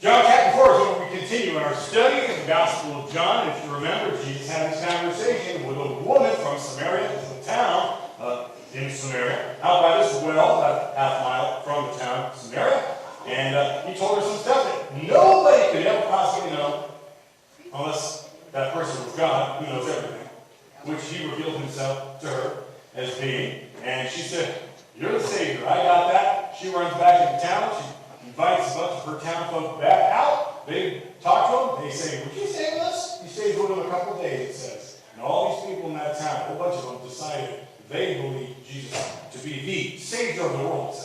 John chapter 4 is where we continue in our study of the Gospel of John. If you remember, Jesus had this conversation with a woman from Samaria, the town in Samaria, out by this well, about half a mile from the town of Samaria. And he told her some stuff that nobody could ever possibly know unless that person was God, who knows everything, which he revealed himself to her as being. And she said, "You're the Savior. I got that." She runs back into town. She invites a bunch of her town folk back out. They talk to him. They say, "Would you save us?" He stays with them a couple of days, it says. And all these people in that town, a whole bunch of them, decided they believe Jesus to be the Savior of the world.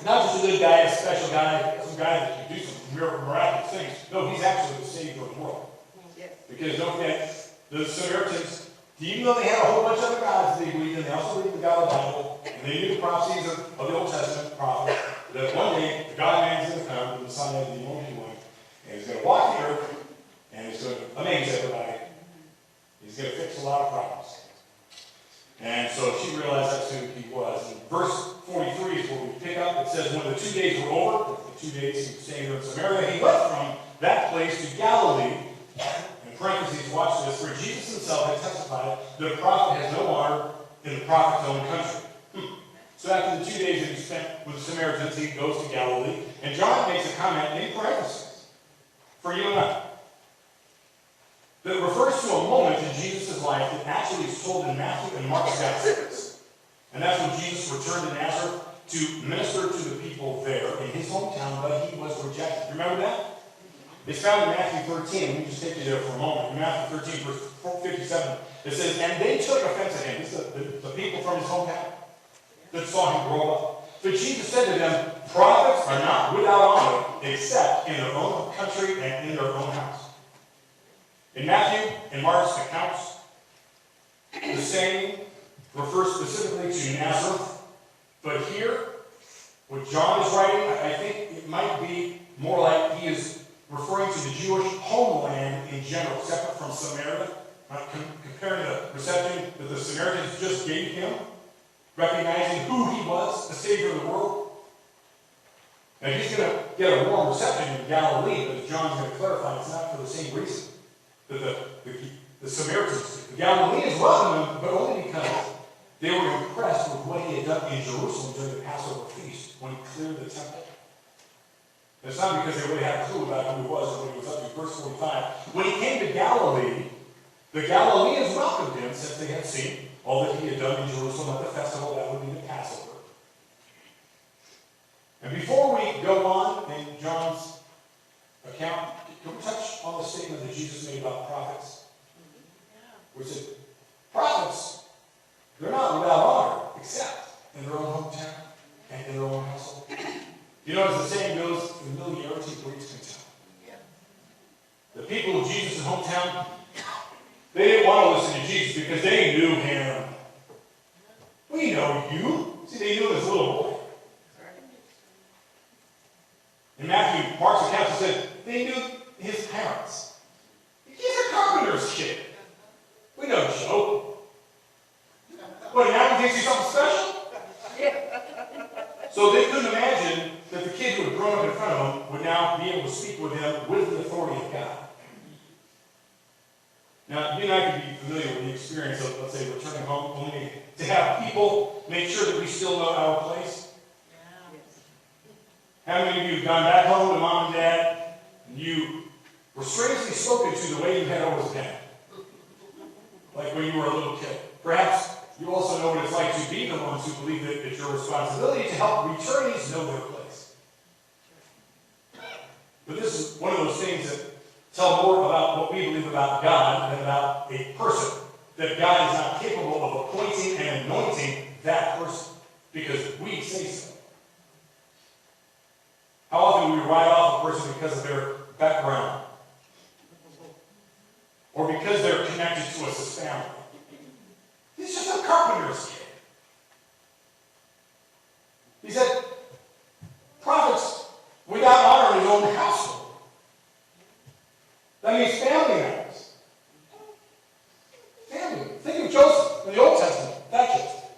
Not just a good guy, a special guy, some guy that can do some miraculous things. No, he's actually the Savior of the world. Because don't forget, the Samaritans, even though they had a whole bunch of other gods they believed in, they also believed in the God of the Bible, and they knew the prophecies of the Old Testament prophet, that one day the God-man is going to come, the Messiah, the anointed one, and he's going to walk the earth, and he's going to amaze everybody. He's going to fix a lot of problems. And so she realized that's who he was. And verse 43 is where we pick up. It says, when the 2 days were over, the 2 days he was staying there in Samaria, he went from that place to Galilee. In parentheses, watch this, for Jesus himself had testified that a prophet has no honor in the prophet's own country. So after the 2 days that he spent with the Samaritans, he goes to Galilee. And John makes a comment in parentheses for you and I that refers to a moment in Jesus' life that actually is told in Matthew and Mark's Gospels. And that's when Jesus returned to Nazareth to minister to the people there in his hometown, but he was rejected. Remember that? It's found in Matthew 13. Let me just take you there for a moment. In Matthew 13, verse 57, it says, and they took offense at him. This is the people from his hometown that saw him grow up. But Jesus said to them, prophets are not without honor except in their own country and in their own house. In Matthew and Mark's accounts, the saying refers specifically to Nazareth. But here, what John is writing, I think it might be more like he is referring to the Jewish homeland in general, separate from Samaria, comparing the reception that the Samaritans just gave him, recognizing who he was, the Savior of the world. Now he's going to get a warm reception in Galilee, but as John's going to clarify, it's not for the same reason that the Samaritans, the Galileans welcomed him, but only because they were impressed with what he had done in Jerusalem during the Passover feast when he cleared the temple. It's not because they really had a clue about who he was or what he was up to. Verse 45, when he came to Galilee, the Galileans welcomed him since they had seen all that he had done in Jerusalem at the festival that would be the Passover. And before we go on in John's account, can we touch on the statement that Jesus made about prophets? Which said, prophets, they're not without honor, except in their own hometown and in their own household. You know, as the saying goes, familiarity breeds contempt. The people of Jesus' hometown, they didn't want to listen to Jesus because they knew him. We know you. See, they knew him as a little boy. In Matthew, Mark's account, it said they knew his parents. He's a carpenter's kid. We know Joe. What, now he thinks he's something special? So they couldn't imagine that the kid who had grown up in front of them would now be able to speak with him with the authority of God. Now, you and I can be familiar with the experience of, let's say, returning home, only to have people make sure that we still know our place. How many of you have gone back home to mom and dad, and you were strangely spoken to the way you had always been? Like when you were a little kid. Perhaps you also know what it's like to be the ones who believe that it's your responsibility to help returnees know their place. But this is one of those things that tell more about what we believe about God than about a person. That God is not capable of appointing and anointing that person because we say so. How often do we write off a person because of their background? Or because they're connected to us as family? He's just a carpenter's kid. He said, prophets without honor in his own household. That means family members. Family. Think of Joseph in the Old Testament. That Joseph.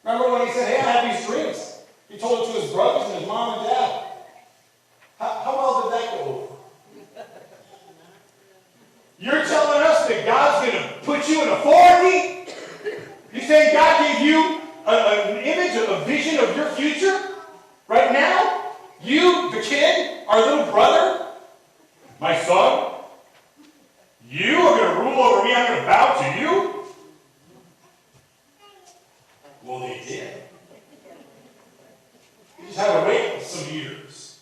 Remember when he said, hey, I have these dreams? He told it to his brothers and his mom and dad. your kid, our little brother, my son, you are going to rule over me, I'm going to bow to you? Well, they did. You just had to wait some years.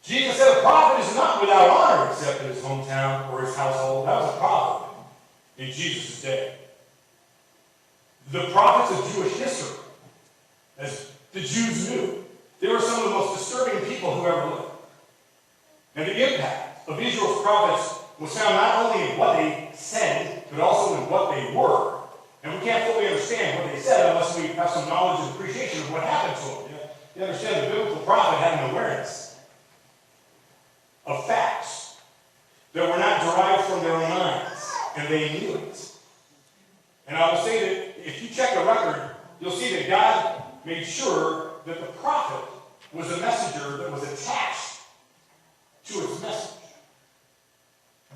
Jesus said a prophet is not without honor except in his hometown or his household. That was a problem in Jesus' day. The prophets of Jewish history, as the Jews knew, they were some of the most disturbing people who ever lived. And the impact of Israel's prophets was found not only in what they said, but also in what they were. And we can't fully understand what they said unless we have some knowledge and appreciation of what happened to them. You understand, the biblical prophet had an awareness of facts that were not derived from their own minds, and they knew it. And I will say that if you check the record, you'll see that God made sure that the prophet was a messenger that was attached to his message.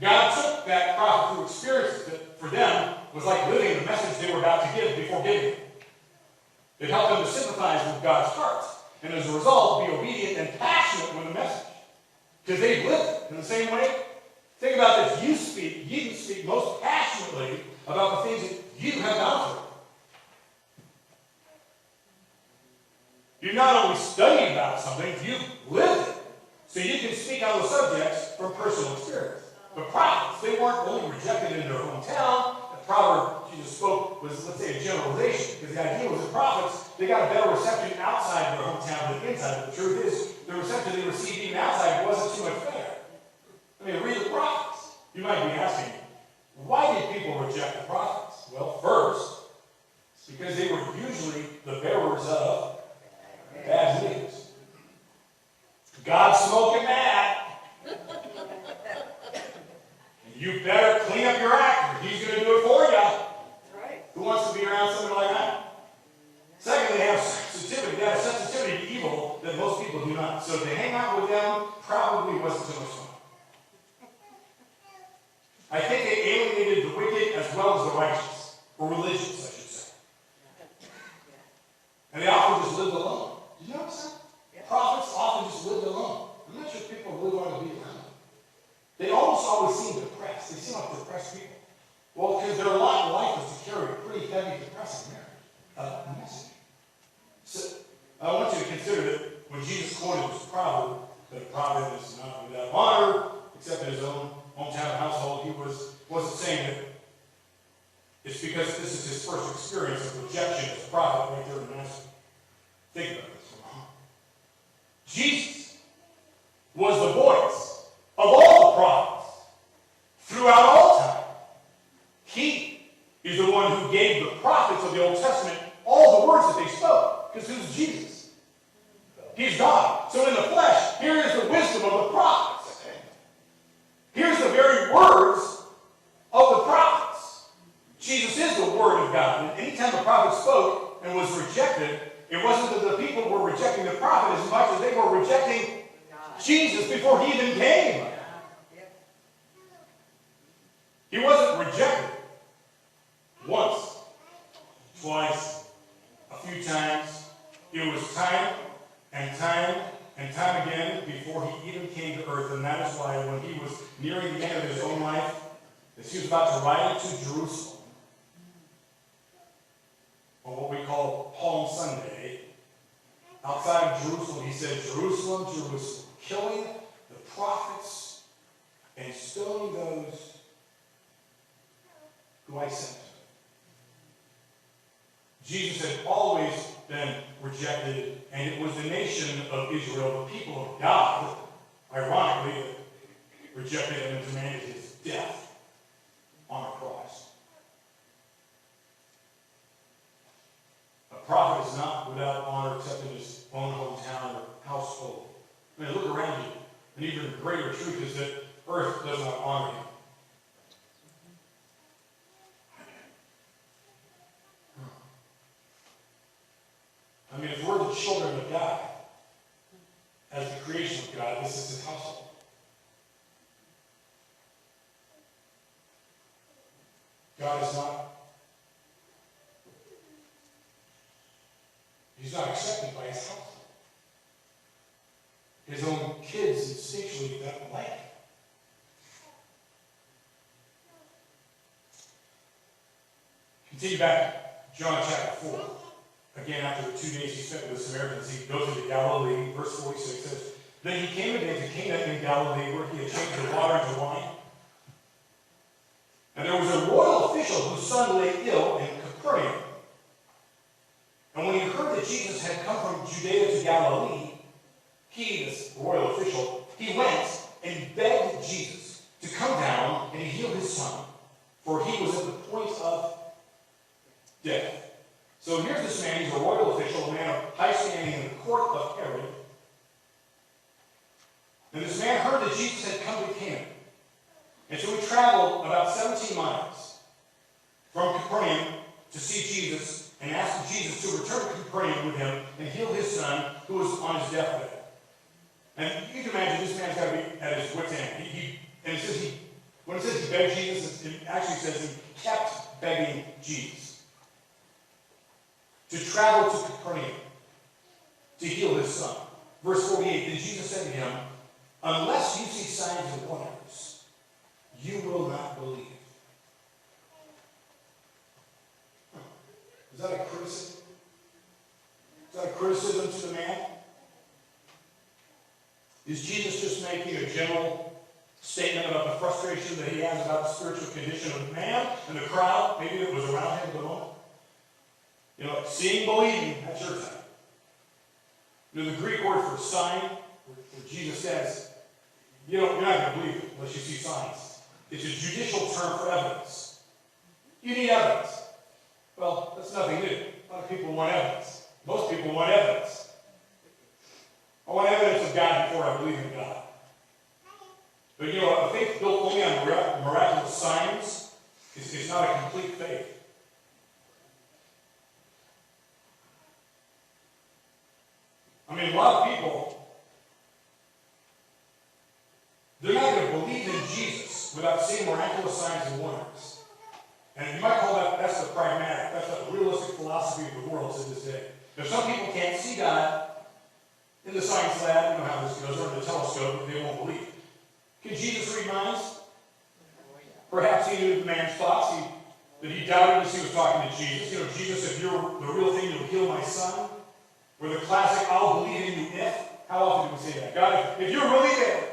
God took that prophet through experiences that for them was like living the message they were about to give before giving it. It helped them to sympathize with God's heart, and as a result, be obedient and passionate with the message. Because they've lived it in the same way. Think about this. You speak most passionately about the things that you have gone through. You've not only studied about something, you've lived it. So you can speak on the subjects from personal experience. The prophets, they weren't only rejected in their hometown. The proverb Jesus spoke was, let's say, a generalization. Because the idea was the prophets, they got a better reception outside their hometown than inside. But the truth is, the reception they received even outside wasn't too much better. I mean, read the prophets. You might be asking, why did people reject the prophets? Well, first, it's because they were usually the bearers of bad news. God's smoking mad. And you better clean up your act, or he's going to do it for you. Right. Who wants to be around somebody like that? Secondly, they have sensitivity. They have a sensitivity to evil that most people do not. So to hang out with them probably wasn't so much fun. I think they alienated the wicked as well as the righteous, or religious, I should say. And they often just lived alone. Did you notice that? Yeah. Prophets often just lived alone. I'm not sure people really want to be around them. They almost always seem depressed. They seem like depressed people. Well, because their lot in life is to carry a pretty heavy, depressing message. So, I want you to consider that when Jesus quoted this proverb, that a prophet is not without honor, except in his own hometown household, he wasn't saying that it's because this is his first experience of rejection as a prophet right there in Nazareth. Think about this for a moment. Jesus was the voice of all the prophets throughout all time. He is the one who gave the prophets of the Old Testament all the words that they spoke. Because who's Jesus? He's God. So in the flesh, here is the wisdom of the prophets. Here's the very words of the prophets. Jesus is the Word of God. And anytime the prophet spoke and was rejected, it wasn't that the people were rejecting the prophet as much as they were rejecting Jesus before he even came. He wasn't rejected once, twice, a few times. It was time and time and time again before he even came to earth. And that is why when he was nearing the end of his own life, as he was about to ride into Jerusalem, on what we call Palm Sunday, outside of Jerusalem, he said, Jerusalem, Jerusalem, killing the prophets and stoning those who I sent. Jesus had always been rejected, and it was the nation of Israel, the people of God, ironically, that rejected him and demanded his death on a cross. A prophet is not without honor except in his own hometown or household. I mean, look around you. An even greater truth is that earth does not honor him. I mean, if we're the children of God, as the creation of God, this is his household. God is not He's not accepted by his household. His own kids instinctually don't like him. Continue back, John chapter 4. Again, after the 2 days he spent with the Samaritans, he goes into Galilee. Verse 46 says, Then he came again to Cana in Galilee, where he had changed the water into wine. And there was a royal official whose son lay ill in Capernaum. And when he heard that Jesus had come from Judea to Galilee, he, this royal official, he went and begged Jesus to come down and heal his son, for he was at the point of death. So here's this man, he's a royal official, a man of high standing in the court of Herod. And this man heard that Jesus had come to Cana. And so he traveled about 17 miles from Capernaum to see Jesus and asked Jesus to return to Capernaum with him and heal his son who was on his deathbed. And you can imagine this man's got to be at his wit's end. And it says when it says he begged Jesus, it actually says he kept begging Jesus to travel to Capernaum to heal his son. Verse 48, Then Jesus said to him, Unless you see signs and wonders, you will not believe. Is that a criticism? Is that a criticism to the man? Is Jesus just making a general statement about the frustration that he has about the spiritual condition of man and the crowd, maybe that was around him at the moment? You know, seeing, believing, that's your time. You know, the Greek word for sign, where Jesus says, you're not going to believe it unless you see signs. It's a judicial term for evidence. You need evidence. Well, that's nothing new. A lot of people want evidence. Most people want evidence. I want evidence of God before I believe in God. But you know, a faith built only on miraculous signs is not a complete faith. I mean, a lot of people, they're not going to believe in Jesus without seeing miraculous signs and wonders. And you might call that's the pragmatic, that's the realistic philosophy of the world to this day. If some people can't see God in the science lab, you know how this goes, or in the telescope, they won't believe. Can Jesus read minds? Perhaps he knew the man's thoughts, that he doubted as he was talking to Jesus. You know, Jesus, if you're the real thing, you'll heal my son. Or the classic, I'll believe in you if. How often do we say that? God, if you're really there,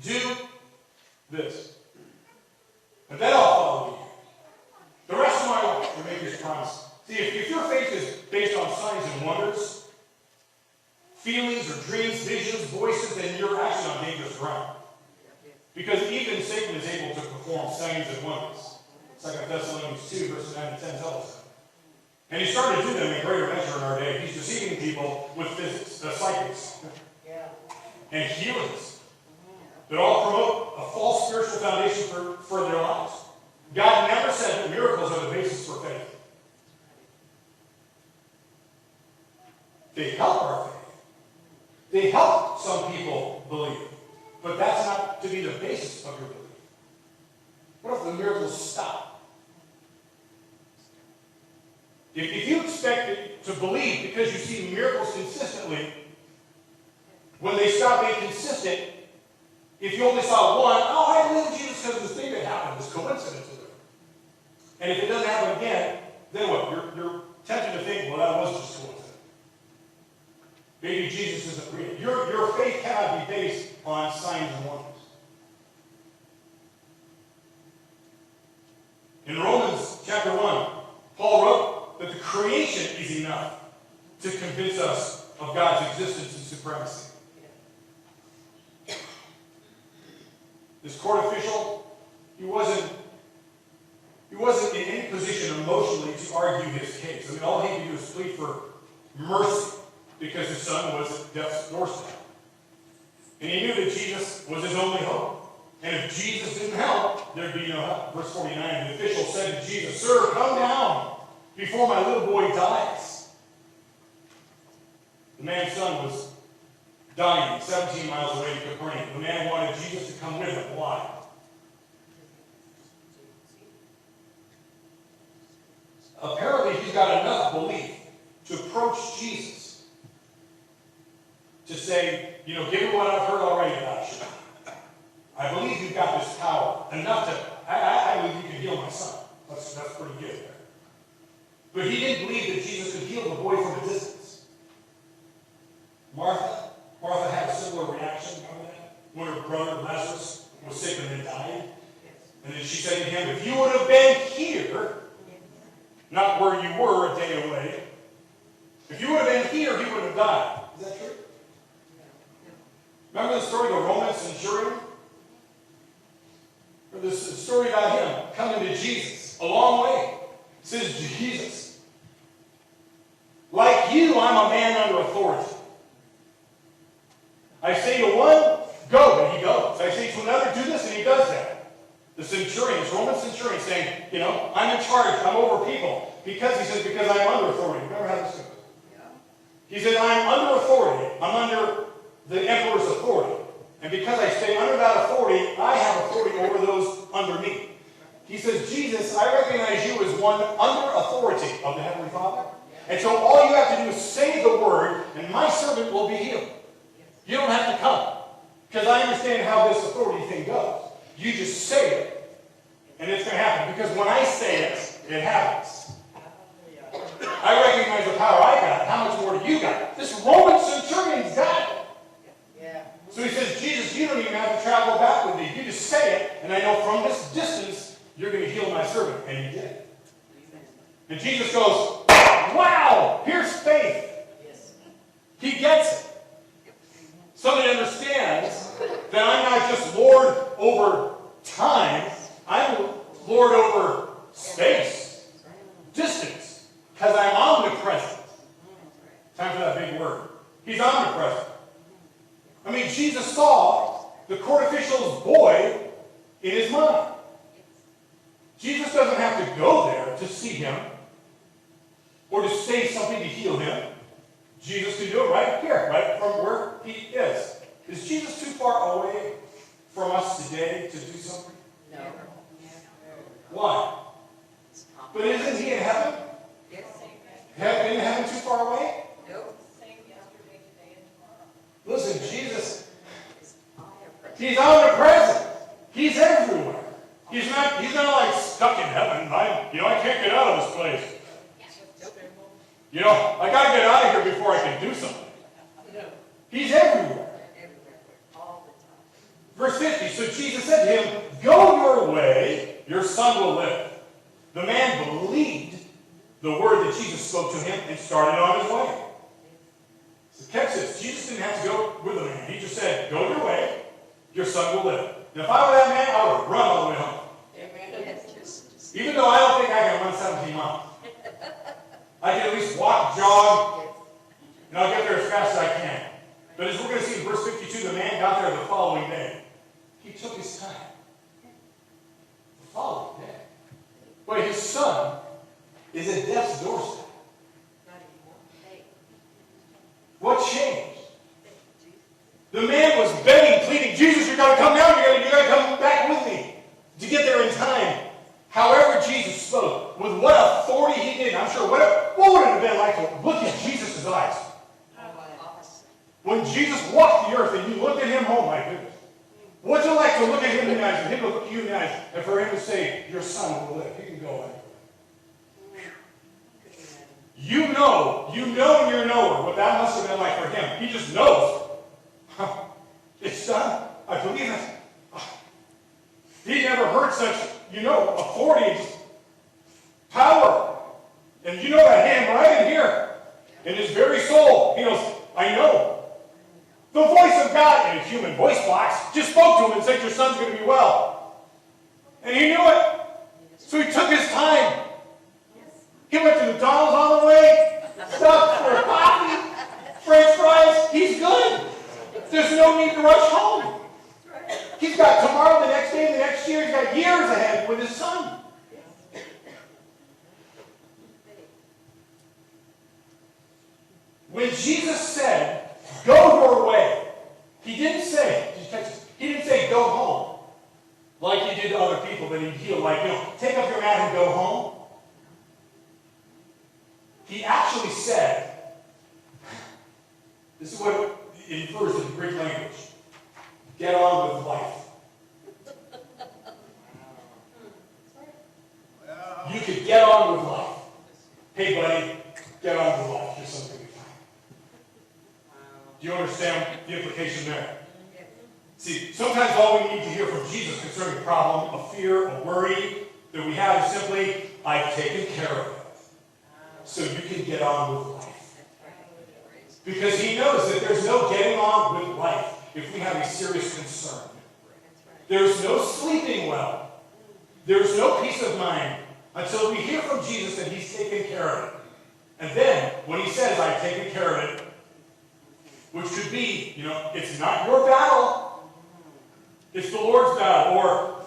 do this. And then I'll follow you. The rest of my life, you make this promise. See, if your faith is based on signs and wonders, feelings or dreams, visions, voices, then you're actually on dangerous ground. Because even Satan is able to perform signs and wonders. 2 Thessalonians 2, verses 9 and 10 tells us. And he's starting to do them in greater measure in our day. He's deceiving people with physics, psychics, and healings that all promote a false spiritual foundation for their lives. God never said that miracles are the basis for faith. They help our faith. They help some people believe. But that's not to be the basis of your belief. What if the miracles stop? If you expect to believe because you see miracles consistently, when they stop being consistent, if you only saw one, I believe in Jesus because of this thing that happened, this coincidence. And if it doesn't happen again, then what? You're tempted to think, well, that was just coincidence. Maybe Jesus isn't real. Your faith cannot be based on signs and wonders. In Romans chapter 1, Paul wrote that the creation is enough to convince us of God's existence and supremacy. This court official, he wasn't in any position emotionally to argue his case. I mean, all he could do was plead for mercy because his son was at death's doorstep. And he knew that Jesus was his only hope. And if Jesus didn't help, there'd be no help. Verse 49, the official said to Jesus, "Sir, come down before my little boy dies." The man's son was dying 17 miles away in Capernaum. The man wanted Jesus to come with him. Why? Apparently, he's got enough belief to approach approached Jesus to say, you know, given what I've heard already about you, I believe you've got this power enough to, I believe you can heal my son. That's pretty good there. But he didn't believe that Jesus could heal the boy from a distance. Martha had a similar reaction to that when her brother Lazarus was sick and then died. And then she said to him, if you would have been here, not where you were a day away, if you would have been here, he would have died. Is that true? Remember the story of the Roman centurion? Or this story about him coming to Jesus a long way. It says, Jesus, like you, I'm a man under authority. I say to one, go, and he goes. I say to another, do this, and he does that. The centurion, this Roman centurion saying, you know, I'm in charge, I'm over people. Because, he says, because I'm under authority. Remember how this goes? Yeah. He said, I'm under authority. I'm under the emperor's authority. And because I stay under that authority, I have authority over those under me. He says, Jesus, I recognize you as one under authority of the Heavenly Father. And so all you have to do is say the word, and my servant will be healed. You don't have to come. Because I understand how this authority thing goes. You just say it, and it's going to happen. Because when I say it, it happens. I recognize the power I got. How much more do you got? This Roman centurion's got it. So he says, Jesus, you don't even have to travel back with me. You just say it, and I know from this distance, you're going to heal my servant. And he did. And Jesus goes, wow, here's faith. He gets it. Somebody understands that I'm not just Lord over time, I'm Lord over space, distance, because I'm omnipresent. Time for that big word. He's omnipresent. I mean, Jesus saw the court official's boy in his mind. Jesus doesn't have to go there to see him or to say something to heal him. Jesus can do it right here, right from where he is. Is Jesus too far away from us today to do something? No. Why? But isn't he in heaven? Yes. In heaven too far away? Nope. Listen, Jesus, he's omnipresent. He's everywhere. He's not like stuck in heaven. I can't get out of this place. You know, I got to get out of here before I can do something. He's everywhere. All the time. Verse 50, so Jesus said to him, go your way, your son will live. The man believed the word that Jesus spoke to him and started on his way. So catch this, Jesus didn't have to go with the man. He just said, go your way, your son will live. And if I were that man, I would run all the way home. Even though I don't think I can run 17 miles. I can at least walk, jog, and I'll get there as fast as I can. But as we're going to see in verse 52, the man got there the following day. He took his time. The following day. But his son is at death's doorstep. What changed? The man was begging, pleading, Jesus, you've got to come down, you got to come back with me to get there in time. However Jesus spoke, with what authority he did, I'm sure, what would it have been like to look in Jesus' eyes? When Jesus walked the earth and you looked at him, oh my goodness. What's it like to look at him in the eyes and him to look you in the eyes and for him to say, your son will live. He can go anywhere. You know in your knower what that must have been like for him. He just knows. It's done. I believe it. He never heard such, authority, power. And you know that him right in here, in his very soul, he goes, I know. The voice of God in a human voice box just spoke to him and said, your son's going to be well. And he knew it. So he took his time. He went to McDonald's on the way, stopped for a coffee, French fries. He's good. There's no need to rush home. He's got tomorrow, the next day, the next year. He's got years ahead with his son. When Jesus said, go your way, he didn't say, did you catch this? He didn't say go home like he did to other people that he healed, like, take up your mat and go home. He actually said, This is what it infers in the Greek language. Get on with life. You could get on with life. Hey, buddy, get on with life. Here's something to be fine. Do you understand the implication there? See, sometimes all we need to hear from Jesus concerning a problem, a fear, a worry that we have is simply, I've taken care of it. So you can get on with life. Because he knows that there's no getting on with life if we have a serious concern. There's no sleeping well. There's no peace of mind until we hear from Jesus that he's taken care of it. And then, when he says, I've taken care of it, which could be, it's not your battle. It's the Lord's battle. Or,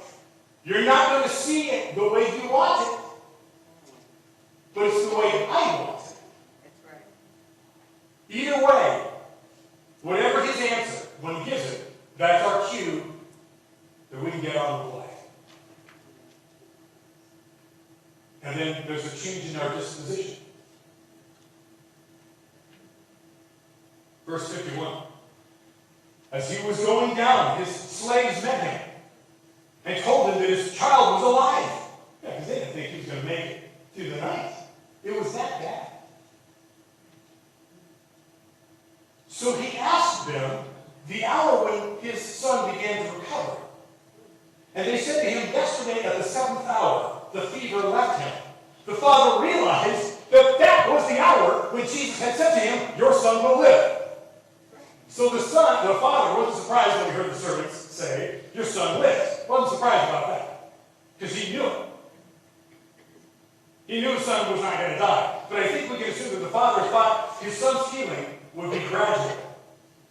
you're not going to see it the way you want it. But it's the way I want it. Either way, whatever his answer, when he gives it, that's our cue that we can get on with life. And then there's a change in our disposition. Verse 51. As he was going down, his slaves met him and told him that his child was alive. Yeah, because they didn't think he was going to make it through the night. It was that bad. So he asked them the hour when his son began to recover. And they said to him, yesterday at the 7th hour, the fever left him. The father realized that that was the hour when Jesus had said to him, your son will live. So the father wasn't surprised when he heard the servants say, your son lives. Wasn't surprised about that. Because he knew it. He knew his son was not going to die. But I think we can assume that the father thought his son's healing would be gradual.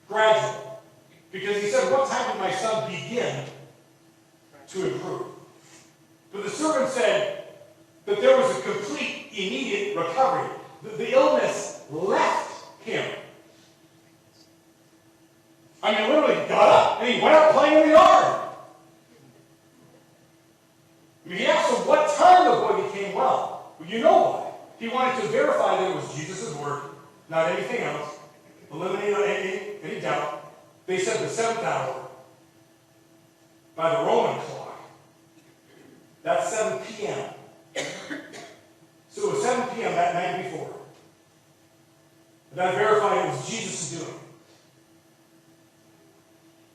Gradual. Because he said, what time did my son begin to improve? But the servant said that there was a complete, immediate recovery. The illness left him. I mean, literally got up and he went out playing in the yard. I mean, he asked him what time the boy became well. Well, you know why. He wanted to verify that it was Jesus' word, not anything else. Eliminate any doubt. They said the 7th hour by the Roman clock. That's 7 p.m. So it was 7 p.m. that night before. That verified it was Jesus' doing.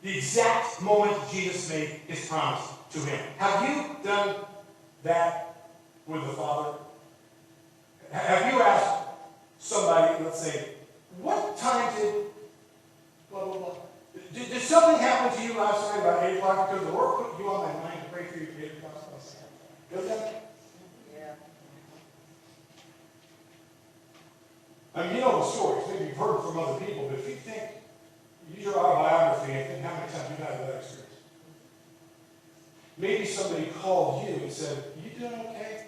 The exact moment Jesus made his promise to him. Have you done that with the Father? Have you asked somebody, let's say, what time did blah, blah, blah? Did something happen to you last night about 8 o'clock because the Lord put you on my mind to pray for you at 8 o'clock last night? Does that? Yeah. I mean, you know the stories. Maybe you've heard from other people, but if you think, use your autobiography and think how many times you've had that experience. Maybe somebody called you and said, you doing okay?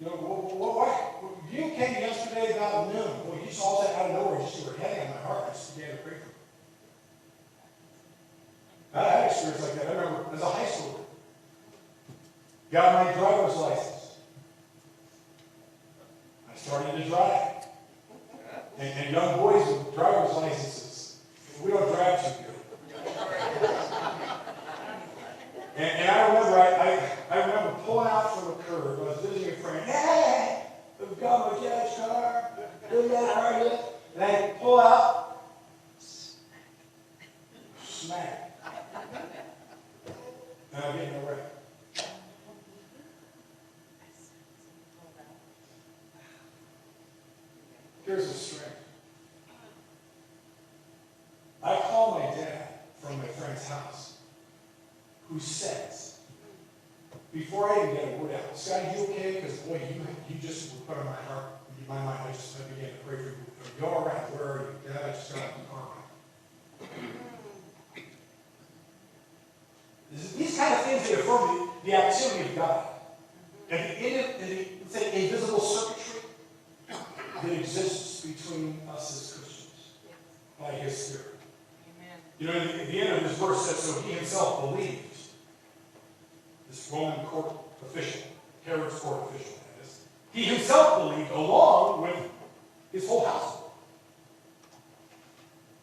You know, what? You came yesterday about noon. Well, you saw that out of nowhere. Just you were heavy on my heart. I just began to pray for you. I had experience like that. I remember as a high schooler. Got my driver's license. I started to drive. And young boys with driver's licenses, we don't drive too good. And I remember, I remember pulling out from the curb. I was visiting a friend. Hey, I've got my dad's car. Isn't that hard? And I pull out, smack. And I'm getting a wreck. Here's the strength. I call my dad from my friend's house, who says, before I even get a word out, Scott, you okay? Because boy, you just put on my heart, in my mind, I began to pray for you. Are you all right? Where are you? Dad, I just got in the car. These kind of things that affirm the activity of God. And the invisible circuitry that exists between us as Christians by his Spirit. Amen. You know, the end of this verse says, so he himself believed, this Roman court official, Herod's court official, that is, he himself believed along with his whole household.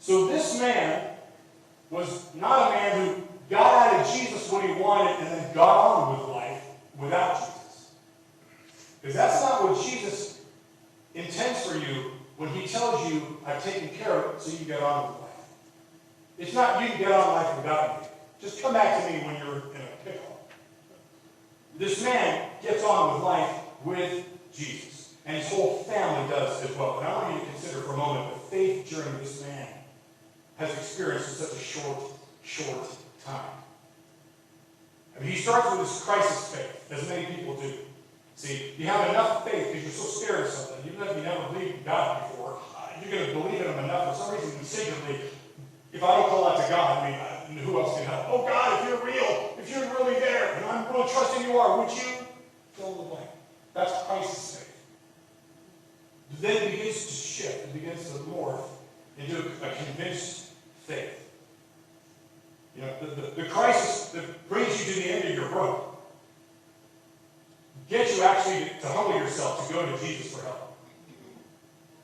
So this man was not a man who got out of Jesus what he wanted and then got on with life without Jesus. Because that's not what Jesus intends for you when he tells you, I've taken care of it so you get on with life. It's not you can get on life without me. Just come back to me when you're in a pickle. This man gets on with life with Jesus. And his whole family does as well. And I want you to consider for a moment the faith journey this man has experienced in such a short time. I mean, he starts with this crisis faith, as many people do. See, you have enough faith because you're so scared of something. Even if you never believed in God before, you're going to believe in him enough for some reason instinctively. If I don't call out to God, I mean, who else can help? Oh God, if you're real, if you're really there, and I'm really trusting you are, would you? Fill in the blank. That's crisis faith. Then it begins to shift, it begins to morph into a convinced faith. You know, the crisis that brings you to the end of your rope gets you actually to humble yourself, to go to Jesus for help.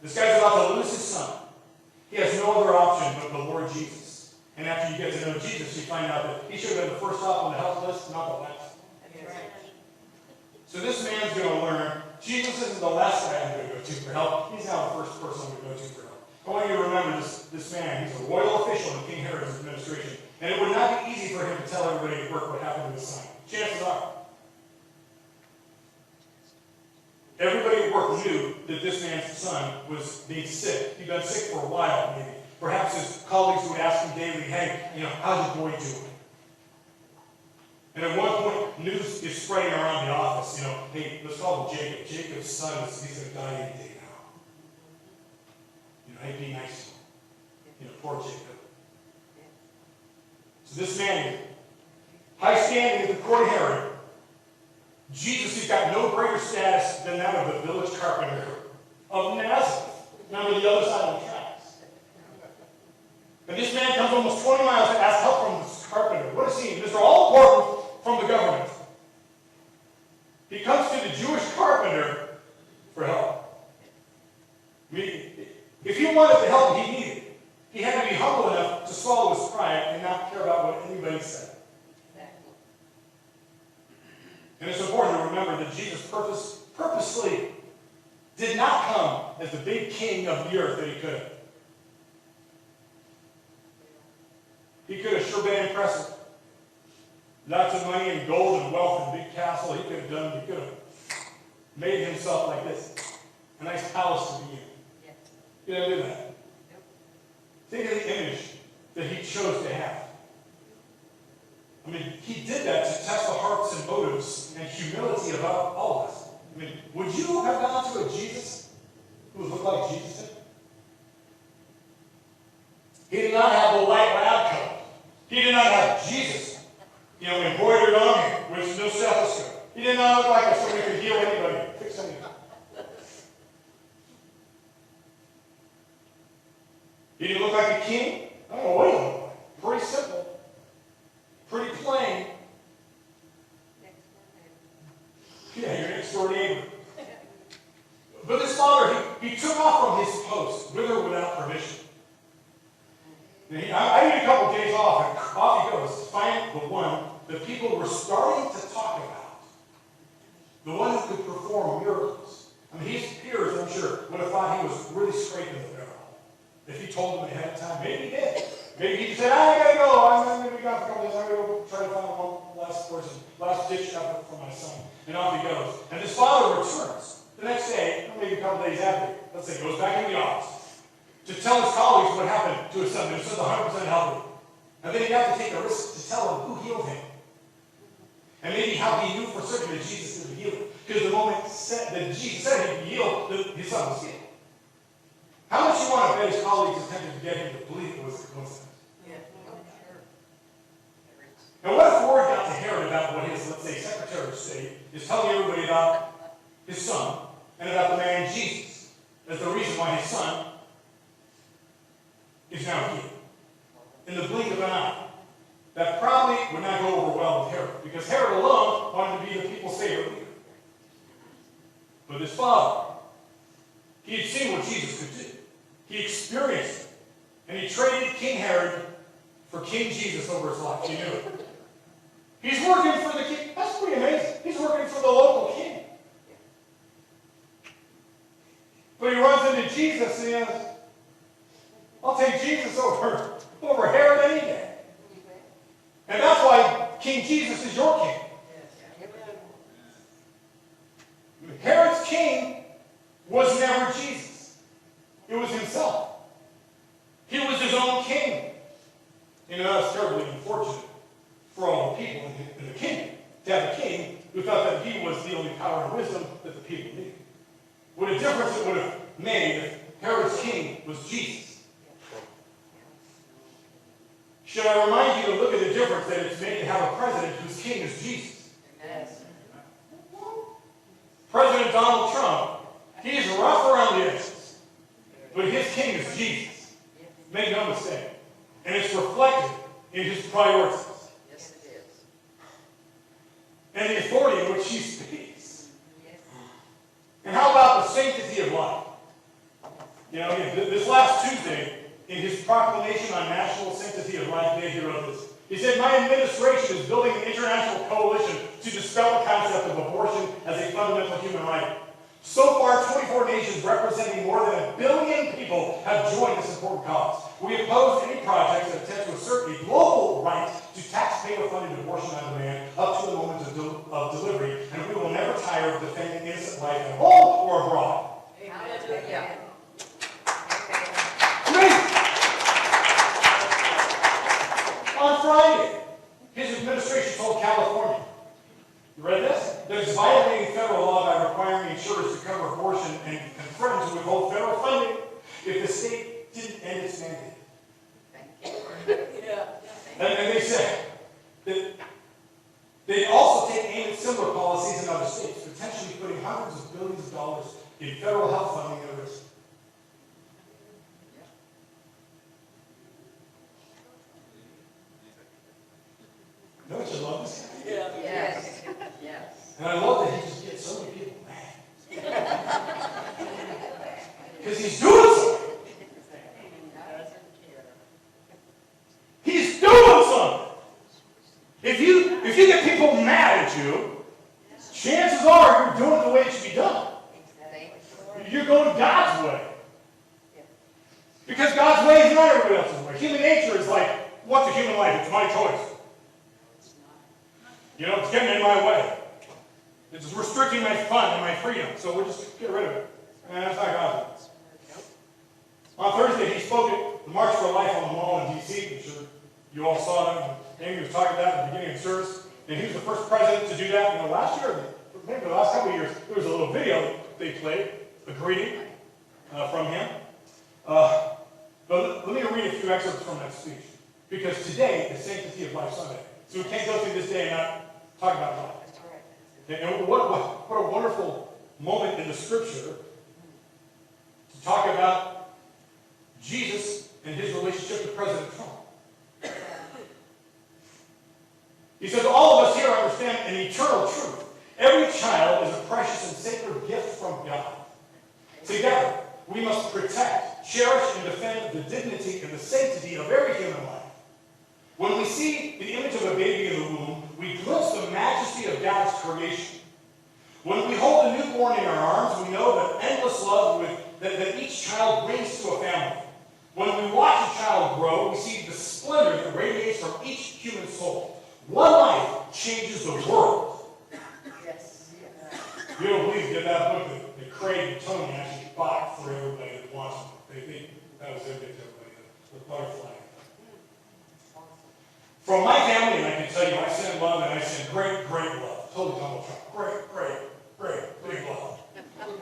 This guy's about to lose his son. He has no other option but the Lord Jesus. And after you get to know Jesus, you find out that he should have been the first stop on the help list, not the last. So this man's going to learn Jesus isn't the last guy I'm going to go to for help. He's now the first person I'm going to go to for help. I want you to remember this man. He's a royal official in King Herod's administration. And it would not be easy for him to tell everybody at work what happened to his son. Chances are. Everybody at work knew that this man's son was being sick. He'd been sick for a while, maybe. Perhaps his colleagues would ask him daily, hey, how's your boy doing? And at one point, news is spreading around the office, hey, let's call him Jacob. Jacob's son, he's going to die any day now. Hey, be nice to him. Poor Jacob. So this man, high standing at the court of Herod, Jesus, he's got no greater status than that of the village carpenter of Nazareth. Remember the other side of the tracks. And this man comes almost 20 miles to ask help from this carpenter. What is he? Mr. All-Important from the government. He comes to the Jewish carpenter for help. I mean, if he wanted the help he needed, he had to be humble enough to swallow his pride and not care about what anybody said. And it's important to remember that Jesus purposely did not come as the big king of the earth that he could have. He could have sure been impressive. Lots of money and gold and wealth and big castle. He could have made himself like this. A nice palace to be in. He didn't do that. Think of the image that he chose to have. I mean, he did that to test the hearts and motives and humility of all of us. I mean, would you have gone to a Jesus who would look like Jesus did? He did not have a white lab coat. He did not have Jesus, embroidered on him with no stethoscope. He did not look like somebody who could heal anybody, fix anything. He didn't look like a king. I don't know what he looked like. Pretty simple. Pretty plain. Yeah, your next door neighbor. But this father, he took off from his post, with or without permission. I need a couple days off, and off he goes to find the one that people were starting to talk about. The one who could perform miracles. I mean, his peers, I'm sure, would have thought he was really scraping the barrel. If he told them ahead of time, maybe he did. Maybe he said, I gotta go. I'm going to be gone for a couple days. I'm going to go try to find one last person, last ditch effort for my son. And off he goes. And his father returns the next day, or maybe a couple days after. Let's say, goes back in the office to tell his colleagues what happened to his son. His son's 100% healthy. And then he had to take a risk to tell them who healed him. And maybe how he knew for certain that Jesus could heal him. Because the moment that Jesus said he'd be healed, his son was healed. How much you want to bet his colleagues attempted to get him to believe it was a coincidence? And what if word got to Herod about what his, let's say, Secretary of State is telling everybody about his son and about the man Jesus as the reason why his son is now healed? In the blink of an eye. That probably would not go over well with Herod, because Herod alone wanted to be the people's favorite leader. But his father, he had seen what Jesus could do. He experienced it. And he traded King Herod for King Jesus over his life. He knew it. He's working for the king. That's pretty amazing. He's working for the local king. But he runs into Jesus and he goes, I'll take Jesus over Herod any day. And that's why King Jesus is your king. Herod's king was never Jesus. It was himself. He was his own king. You know, that's terribly unfortunate for all the people in the kingdom to have a king who thought that he was the only power and wisdom that the people needed. What a difference it would have made if Herod's king was Jesus. Should I remind you to look at the difference that it's made to have a president whose king is Jesus? Yes. President Donald Trump, he's rough around the edges, but his king is Jesus. Make no mistake. And it's reflected in his priorities. Yes, it is. And the authority in which he speaks. And how about the sanctity of life? You know, this last Tuesday, in his proclamation on National Sanctity of Life Day, he wrote this. He said, my administration is building an international coalition to dispel the concept of abortion as a fundamental human right. So far, 24 nations representing more than 1 billion people have joined this important cause. We oppose any projects that attempt to assert a global right to taxpayer-funded abortion on demand up to the moment of delivery, and we will never tire of defending innocent life at home or abroad. Hallelujah. On Friday, his administration told California, you read this? That it's violating federal law by requiring insurers to cover abortion and threaten to withhold federal funding if the state didn't end its mandate. And they said that they also take aim at similar policies in other states, potentially putting hundreds of billions of dollars in federal health funding at risk. Don't you love this guy? Yes. Yes. And I love that he just gets so many people mad. Because he's doing something. He's doing something. If you get people mad at you, chances are you're doing it the way it should be done. You're going God's way. Because God's way is not everybody else's way. Human nature is like, what's a human life? It's my choice. You know, it's getting in my way. It's restricting my fun and my freedom. So we'll just get rid of it. And that's not God's way. On Thursday, he spoke at the March for Life on the Mall in D.C. I'm sure you all saw him. Amy was talking about at the beginning of the service. And he was the first president to do that. You know, last year, maybe the last couple of years, there was a little video they played, a greeting from him. But let me read a few excerpts from that speech. Because today is Sanctity of Life Sunday. So we can't go through this day and not talk about life. And what a wonderful moment in the scripture to talk about Jesus and his relationship to President Trump. He says, all of us here understand an eternal truth. Every child is a precious and sacred gift from God. Together, we must protect, cherish, and defend the dignity and the sanctity of every human life. When we see the image of a baby in the womb, we glimpse the majesty of God's creation. When we hold a newborn in our arms, we know the endless love that each child brings to a family. When we watch a child grow, we see the splendor that radiates from each human soul. One life changes the world. Yes. You don't believe that book that Craig and Tony actually bought for everybody that wants it. They think that was their gift to everybody, the butterfly. From my family, and I can tell you, I send love and I send great, great love. Totally Donald Trump. Great, big love.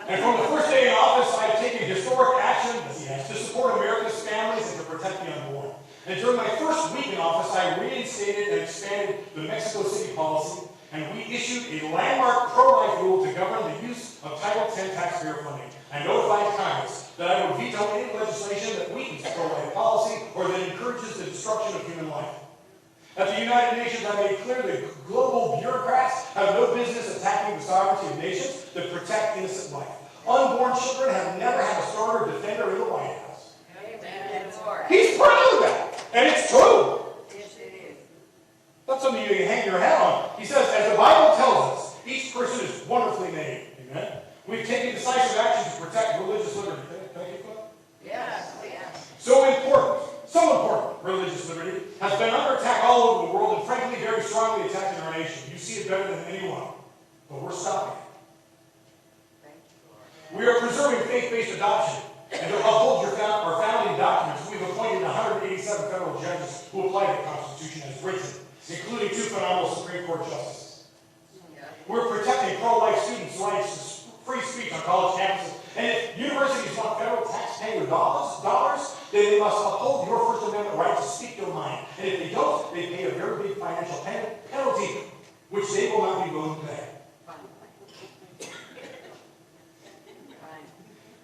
And from the first day in office, I have taken historic action to support America's families and to protect the unborn. And during my first week in office, I reinstated and expanded the Mexico City policy, and we issued a landmark pro-life rule to govern the use of Title X taxpayer funding. I notified Congress that I would veto any legislation that weakens pro-life policy or that encourages the destruction of human life. At the United Nations, I made clear that global bureaucrats have no business attacking the sovereignty of nations that protect innocent life. Unborn children have never had a stronger defender in the White House. Amen. He's And it's true. Yes, it is. That's something you can hang your hat on. He says, as the Bible tells us, each person is wonderfully made. Amen. We've taken decisive action to protect religious liberty. Can I keep going? Yes, yes. So important, religious liberty has been under attack all over the world and frankly very strongly attacked in our nation. You see it better than anyone. But we're stopping it. Thank you, Lord. We are preserving faith-based adoption. And to uphold our founding documents, we've appointed 187 federal judges who apply the Constitution as written, including 2 phenomenal Supreme Court justices. Yeah. We're protecting pro-life students' rights to free speech on college campuses. And if universities want federal taxpayer dollars, then they must uphold your First Amendment right to speak your mind. And if they don't, they pay a very big financial penalty, which they will not be willing to pay.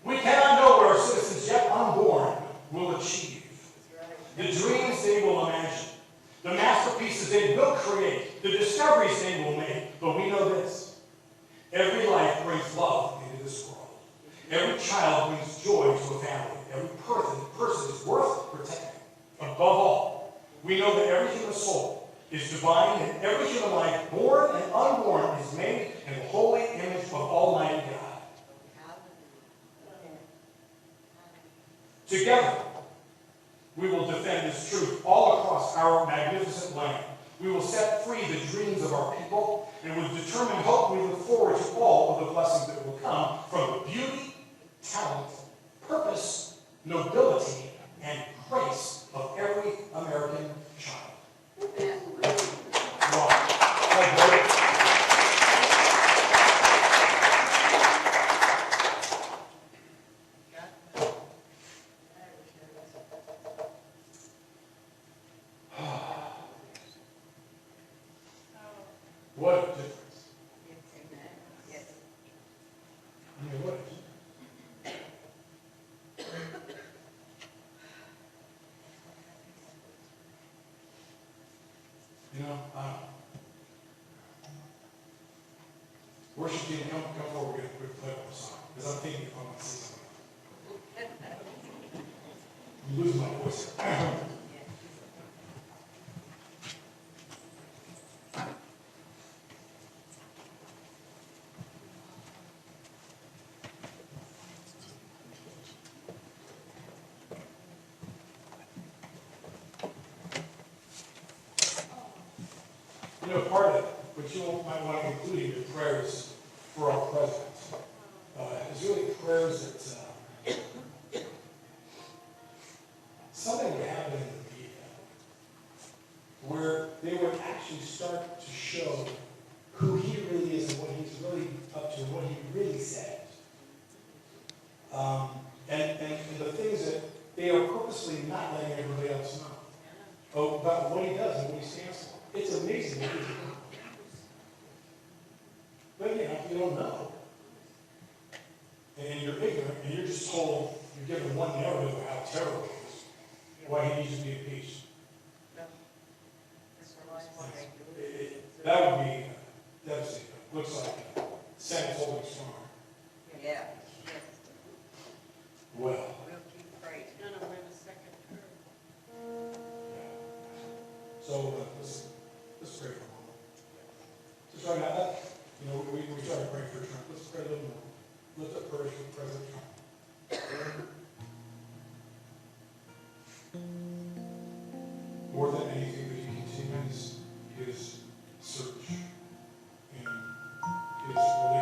We cannot know what our citizens yet unborn will achieve. The dreams they will imagine. The masterpieces they will create. The discoveries they will make. But we know this. Every life brings love into this world. Every child brings joy to a family. Every person is worth protecting. Above all, we know that every human soul is divine and every human life, born and unborn, is made in the holy image of Almighty God. Together, we will defend this truth all across our magnificent land. We will set free the dreams of our people, and with determined hope, we look forward to all of the blessings that will come from the beauty, talent, purpose, nobility, and grace of every American child. Wow. What a difference. Yes. I mean, what a You know, worship team, come forward, we're going to play one song. Because I'm thinking if I'm going to say something. I'm losing my voice. You know, part of it, which you might want to include in your prayers for our president, is really prayers that something would happen in the media where they would actually start to show who he really is and what he's really up to and what he really said. And the things that they are purposely not letting everybody else know about what he does and what he stands for. It's amazing what he's doing. But you know, if you don't know, and you're ignorant, and you're just told, you're given one narrative of how terrible he is, why he needs to be impeached. That would be devastating. Looks like the Senate's holding strong. Yeah. Well. We'll keep praying. He's gonna win a second term. So let's pray for a moment. Just right now, you know, we try to pray for Trump. Let's pray a little more. Lift up prayers for President Trump. More than anything, that he continues his search and his relationship